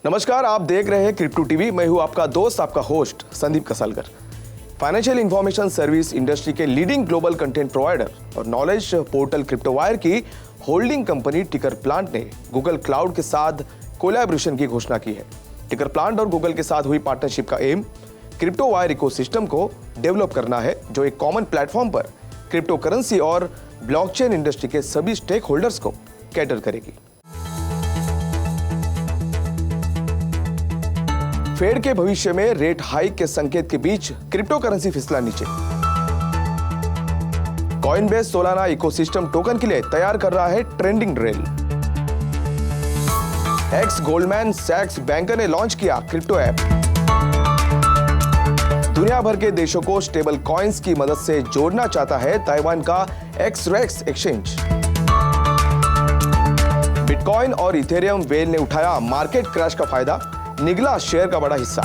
नमस्कार, आप देख रहे हैं क्रिप्टो टीवी। मैं हूं आपका दोस्त, आपका host Sandeep Kasalkar. Financial information service industry के लीडिंग ग्लोबल कंटेंट प्रोवाइडर और नॉलेज पोर्टल क्रिप्टोवायर की होल्डिंग कंपनी टिकर प्लांट ने गूगल क्लाउड के साथ कोलैबोरेशन की घोषणा की है। टिकर प्लांट और गूगल के साथ हुई पार्टनरशिप का एम क्रिप्टोवायर इकोसिस्टम को डेवलप करना है, जो एक कॉमन प्लेटफॉर्म पर क्रिप्टो करेंसी और ब्लॉकचेन इंडस्ट्री के सभी स्टेक होल्डर्स को कैटर करेगी। फेड के भविष्य में रेट हाइक के संकेत के बीच क्रिप्टो करेंसी फिसला नीचे। कॉइनबेस सोलाना इकोसिस्टम टोकन के लिए तैयार कर रहा है ट्रेंडिंग रेल। एक्स गोल्डमैन सैक्स बैंकर ने लॉन्च किया क्रिप्टो ऐप। दुनिया भर के देशों को स्टेबल कॉइन्स की मदद से जोड़ना चाहता है ताइवान का एक्सरेक्स एक्सचेंज। बिटकॉइन और इथेरियम वेल ने उठाया मार्केट क्रैश का फायदा, निगला शेयर का बड़ा हिस्सा।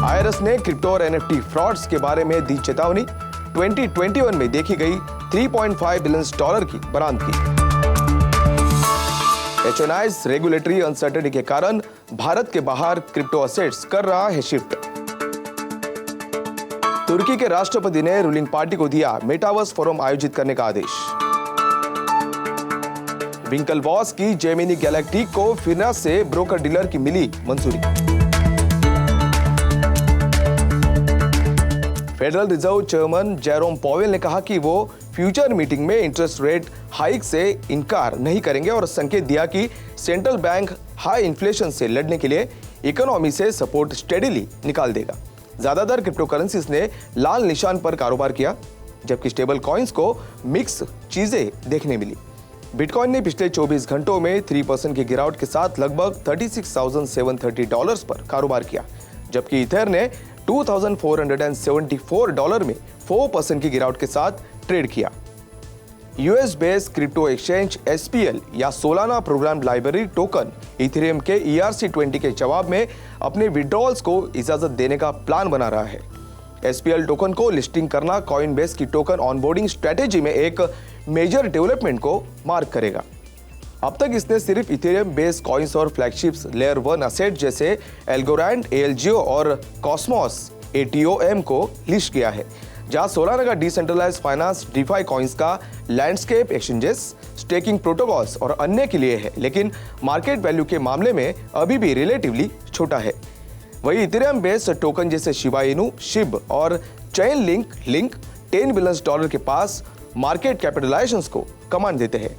आईआरएस ने क्रिप्टो और एनएफटी फ्रॉड्स के बारे में दी चेतावनी। 2021 में देखी गई $3.5 बिलियन की बरामदगी। एचएनआईज रेगुलेटरी अनसर्टेनिटी के कारण भारत के बाहर क्रिप्टो असेट्स कर रहा है शिफ्ट। तुर्की के राष्ट्रपति ने रूलिंग पार्टी को दिया मेटावर्स फोरम आयोजित करने का आदेश। विंकलवॉस की जेमिनी गैलेक्टिक को फिनरा से ब्रोकर डीलर की मिली मंजूरी। Federal reserve chairman Jerome Powell ने कहा कि वो फ्यूचर मीटिंग में इंटरेस्ट रेट हाइक से इनकार नहीं करेंगे और संकेत दिया कि सेंट्रल बैंक हाई इन्फ्लेशन से लड़ने के लिए इकोनॉमी से सपोर्ट स्टेडीली निकाल देगा। ज्यादातर क्रिप्टो करेंसीज ने लाल निशान पर कारोबार किया, जबकि स्टेबल कॉइन्स को मिक्स चीजें देखने मिली। बिटकॉइन ने पिछले 24 घंटों में 3% की गिरावट के साथ लगभग $36,730 पर कारोबार किया, जबकि इथर ने $2,474 में 4% की गिरावट के साथ ट्रेड किया। US based crypto exchange SPL या Solana program library token Ethereum के ERC-20 के जवाब में अपने विड्रॉल्स को इजाजत देने का प्लान बना रहा है। SPL टोकन को लिस्टिंग करना कॉइनबेस की टोकन ऑनबोर्डिंग स्ट्रेटेजी में एक मेजर डेवलपमेंट को मार्क करेगा। अब तक इसने सिर्फ इथेरियम बेस्ड कॉइन्स और फ्लैगशिप्स लेयर 1 असेट जैसे एल्गोरैंड ALGO और कॉस्मोस ATOM को लिस्ट किया है, जहां सोलाना का डिसेंट्रलाइज्ड फाइनेंस DeFi कॉइन्स का लैंडस्केप एक्सचेंजेस, स्टेकिंग प्रोटोकॉल्स और अन्य के लिए है, लेकिन मार्केट वैल्यू के मामले में अभी भी रिलेटिवली छोटा है। वही इथेरियम बेस्ड टोकन जैसे शिबा इनू, शिब और चेन लिंक $10 बिलियन के पास मार्केट कैपिटलाइजेशंस को कमांड देते हैं।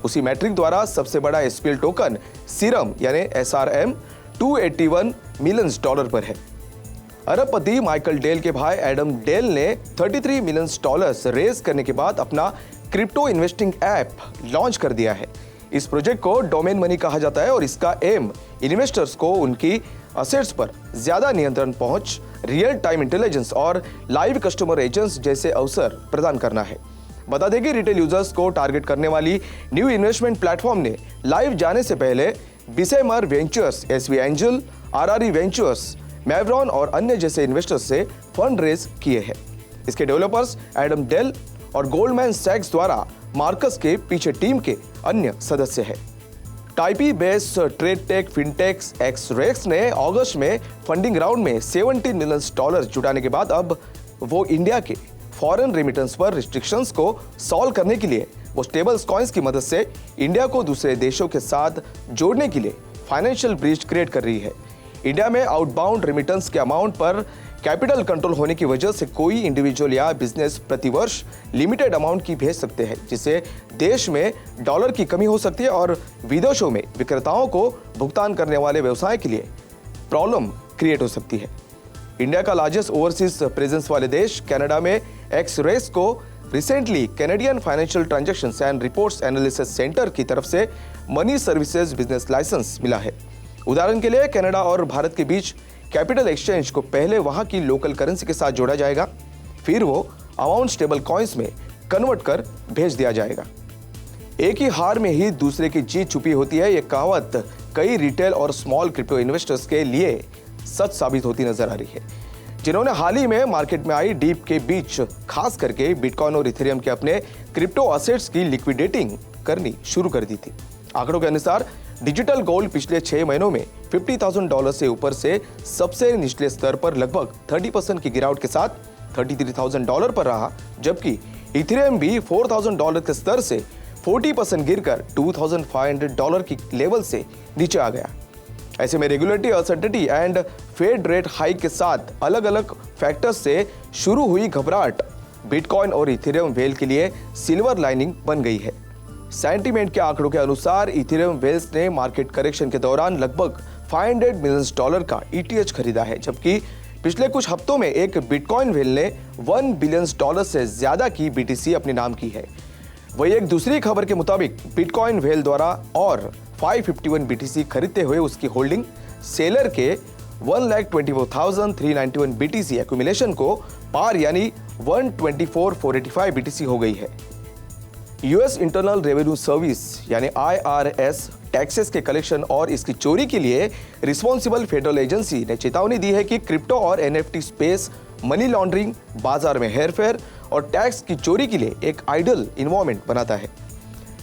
उसी मैट्रिक द्वारा सबसे बड़ा SPL टोकन सीरम यानी SRM $281 मिलियन पर है। अरबपति माइकल डेल के भाई एडम डेल ने $33 मिलियन रेज करने के बाद अपना क्रिप्टो इन्वेस्टिंग ऐप लॉन्च कर दिया है। इस प्रोजेक्ट को डोमेन मनी कहा जाता है और इसका एम इन्वेस्टर्स को उनकी असेट्स पर ज्यादा नियंत्रण पहुंच, रियल टाइम इंटेलिजेंस और लाइव कस्टमर एजेंट्स जैसे अवसर प्रदान करना है। बता दें कि रिटेल यूजर्स को टारगेट करने वाली न्यू इन्वेस्टमेंट प्लेटफॉर्म ने लाइव जाने से पहले Bessemer Ventures, SV angel, RRE ventures, Maveron और अन्य जैसे इन्वेस्टर्स से फंड रेज किए हैं। इसके डेवलपर्स एडम डेल और गोल्डमैन सैक्स द्वारा मार्कस के पीछे टीम के अन्य सदस्य हैं। Taipei based trade tech fintechs XREX ने अगस्त में फंडिंग राउंड में $17 मिलियन जुटाने के बाद अब वो इंडिया के फॉरेन रेमिटेंस पर रिस्ट्रिक्शंस को सॉल्व करने के लिए वो स्टेबल कॉइन्स की मदद से इंडिया को दूसरे देशों के साथ जोड़ने के लिए फाइनेंशियल ब्रिज क्रिएट कर रही है। इंडिया में आउटबाउंड रेमिटेंस के अमाउंट पर कैपिटल कंट्रोल होने की वजह से कोई इंडिविजुअल या बिजनेस प्रतिवर्ष लिमिटेड अमाउंट की भेज सकते हैं, जिससे देश में डॉलर की कमी हो सकती है और विदेशों में विक्रेताओं को भुगतान करने वाले व्यवसाय के लिए प्रॉब्लम क्रिएट हो सकती है। इंडिया का लार्जेस्ट ओवरसीज प्रेजेंस वाले देश कनाडा में एक्सरेक्स को recently Canadian financial transactions and reports analysis centre की तरफ से मनी सर्विसेज बिजनेस लाइसेंस मिला है। उदाहरण के लिए कनाडा और भारत के बीच कैपिटल एक्सचेंज को पहले वहां की लोकल करेंसी के साथ जोड़ा जाएगा, फिर वो अमाउंट स्टेबल कॉइन्स में कन्वर्ट कर भेज दिया जाएगा। एक ही हार में ही दूसरे की जीत छुपी होती है, ये कहावत कई रिटेल और स्मॉल क्रिप्टो इन्वेस्टर्स के लिए सच साबित होती नजर आ रही है, जिन्होंने हाल ही में मार्केट में आई डीप के बीच खास करके बिटकॉइन और इथेरियम के अपने क्रिप्टो असेट्स की लिक्विडेटिंग करनी शुरू कर दी थी। आंकड़ों के अनुसार डिजिटल गोल्ड पिछले 6 महीनों में $50,000 से ऊपर से सबसे निचले स्तर पर लगभग 30% की गिरावट के साथ $33,000 पर रहा, जबकि इथेरियम भी $4,000 के स्तर से 40% गिरकर $2,500 की लेवल से नीचे आ गया। ऐसे में regulatory uncertainty and Fed rate hike के साथ अलग अलग फैक्टर्स से शुरू हुई घबराहट बिटकॉइन और इथेरियम वेल के लिए सिल्वर लाइनिंग बन गई है। सेंटीमेंट के आंकड़ों के अनुसार इथेरियम वेल्स ने मार्केट करेक्शन के दौरान लगभग $500 मिलियन का ETH खरीदा है, जबकि पिछले कुछ हफ्तों में एक बिटकॉइन वेल ने $1 बिलियन से ज्यादा की BTC अपने नाम की है। वही एक दूसरी खबर के मुताबिक बिटकॉइन वेल द्वारा और 551 BTC खरीदते हुए उसकी होल्डिंग सेलर के 1,24,391 BTC एक्यूमुलेशन को पार यानी 124,485 BTC हो गई है। यूएस इंटरनल रेवेन्यू सर्विस यानी IRS टैक्सेस के कलेक्शन और इसकी चोरी के लिए रिस्पॉन्सिबल फेडरल एजेंसी ने चेतावनी दी है कि क्रिप्टो और NFT स्पेस मनी लॉन्ड्रिंग, बाजार में हेरफेर और टैक्स की चोरी के लिए एक आइडल इन्वायरमेंट बनाता है।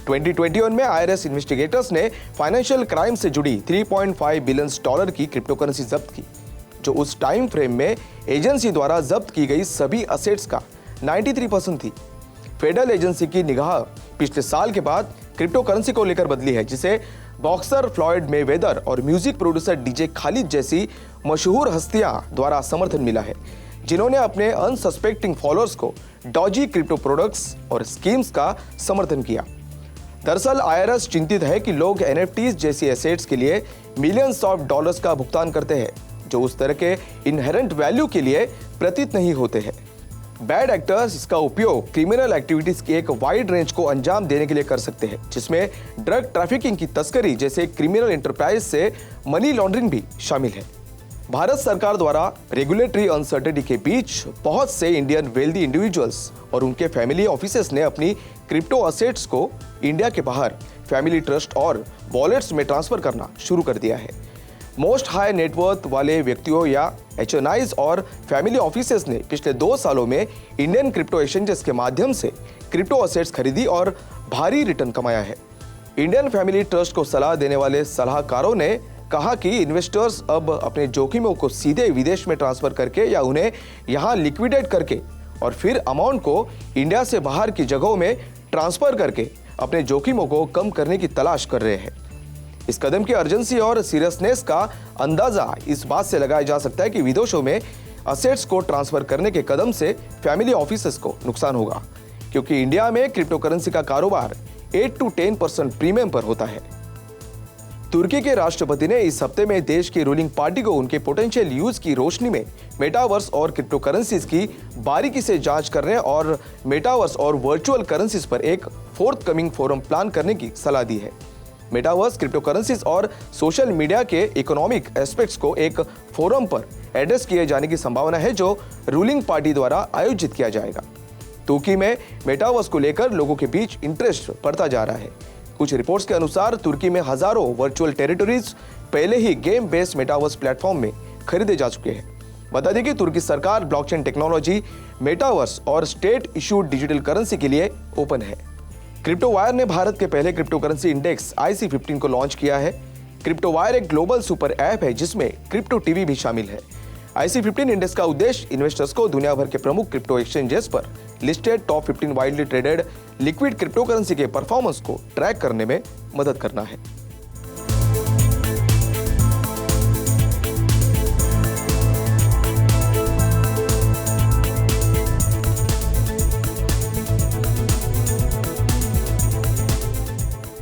2021 में IRS इन्वेस्टिगेटर्स ने फाइनेंशियल क्राइम से जुड़ी $3.5 बिलियन की क्रिप्टो करेंसी जब्त की, जो उस टाइम फ्रेम में एजेंसी द्वारा जब्त की गई सभी असेट्स का 93% थी। फेडरल एजेंसी की निगाह पिछले साल के बाद क्रिप्टो करेंसी को लेकर बदली है, जिसे बॉक्सर फ्लॉयड मेवेदर और म्यूजिक प्रोड्यूसर DJ खालिद जैसी मशहूर हस्तियां द्वारा समर्थन मिला है, जिन्होंने अपने अनसस्पेक्टिंग फॉलोअर्स को डॉजी क्रिप्टो प्रोडक्ट्स और स्कीम्स का समर्थन किया। दरअसल IRS चिंतित है कि लोग NFTs जैसी एसेट्स के लिए मिलियंस ऑफ डॉलर्स का भुगतान करते हैं, जो उस तरह के इनहेरेंट वैल्यू के लिए प्रतीत नहीं होते हैं। बैड एक्टर्स इसका उपयोग क्रिमिनल एक्टिविटीज की एक वाइड रेंज को अंजाम देने के लिए कर सकते हैं, जिसमें ड्रग ट्रैफिकिंग की तस्करी जैसे क्रिमिनल एंटरप्राइज से मनी लॉन्ड्रिंग भी शामिल है। भारत सरकार द्वारा रेगुलेटरी अनसर्टेनिटी के बीच बहुत से इंडियन वेल्दी इंडिविजुअल्स और उनके फैमिली ऑफिसेस ने अपनी क्रिप्टो असेट्स को इंडिया के बाहर फैमिली ट्रस्ट और वॉलेट्स में ट्रांसफर करना शुरू कर दिया है। मोस्ट हाई नेटवर्थ वाले व्यक्तियों या HNIs और फैमिली ऑफिसेस ने पिछले 2 सालों में इंडियन क्रिप्टो एक्सचेंजेस के माध्यम से क्रिप्टो असेट्स खरीदी और भारी रिटर्न कमाया है। इंडियन फैमिली ट्रस्ट को सलाह देने वाले सलाहकारों ने कहा कि इन्वेस्टर्स अब अपने जोखिमों को सीधे विदेश में ट्रांसफर करके या उन्हें यहां लिक्विडेट करके और फिर अमाउंट को इंडिया से बाहर की जगहों में ट्रांसफर करके अपने जोखिमों को कम करने की तलाश कर रहे हैं। इस कदम की अर्जेंसी और सीरियसनेस का अंदाजा इस बात से लगाया जा सकता है कि विदेशों में असेट्स को ट्रांसफर करने के कदम से फैमिली ऑफिसेस को नुकसान होगा, क्योंकि इंडिया में क्रिप्टो करेंसी का कारोबार 8 to 10% प्रीमियम पर होता है। तुर्की के राष्ट्रपति ने इस हफ्ते में देश की रूलिंग पार्टी को उनके पोटेंशियल यूज की रोशनी में मेटावर्स और क्रिप्टो करेंसीज की बारीकी से जांच करने और मेटावर्स और वर्चुअल करेंसीज पर एक फोर्थकमिंग फोरम प्लान करने की सलाह दी है। मेटावर्स, क्रिप्टो करेंसीज और सोशल मीडिया के इकोनॉमिक एस्पेक्ट्स को एक फोरम पर एड्रेस किए जाने की संभावना है, जो रूलिंग पार्टी द्वारा आयोजित किया जाएगा। तुर्की में मेटावर्स को लेकर लोगों के बीच इंटरेस्ट बढ़ता जा रहा है। कुछ रिपोर्ट्स के अनुसार तुर्की में हजारों वर्चुअल टेरिटरीज पहले ही गेम बेस्ड मेटावर्स प्लेटफॉर्म में खरीदे जा चुके हैं। बता दें कि तुर्की सरकार ब्लॉकचेन टेक्नोलॉजी, मेटावर्स और स्टेट इशूड डिजिटल करेंसी के लिए ओपन है। क्रिप्टो वायर ने भारत के पहले क्रिप्टो करेंसी इंडेक्स IC15 को लॉन्च किया है। क्रिप्टो वायर एक ग्लोबल सुपर ऐप है जिसमें क्रिप्टो टीवी भी शामिल है। IC15 इंडेक्स का उद्देश्य इन्वेस्टर्स को दुनिया भर के प्रमुख क्रिप्टो एक्सचेंजेस पर listed top 15 widely traded liquid crypto currency के परफॉर्मेंस को ट्रैक करने में मदद करना है।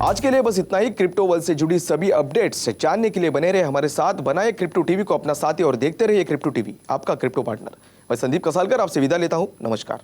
आज के लिए बस इतना ही। क्रिप्टो वर्ल्ड से जुड़ी सभी अपडेट्स जानने के लिए बने रहे हमारे साथ। बनाए क्रिप्टो टीवी को अपना साथी और देखते रहिए क्रिप्टो टीवी, आपका क्रिप्टो पार्टनर। मैं संदीप कसालकर आपसे विदा लेता हूं। नमस्कार।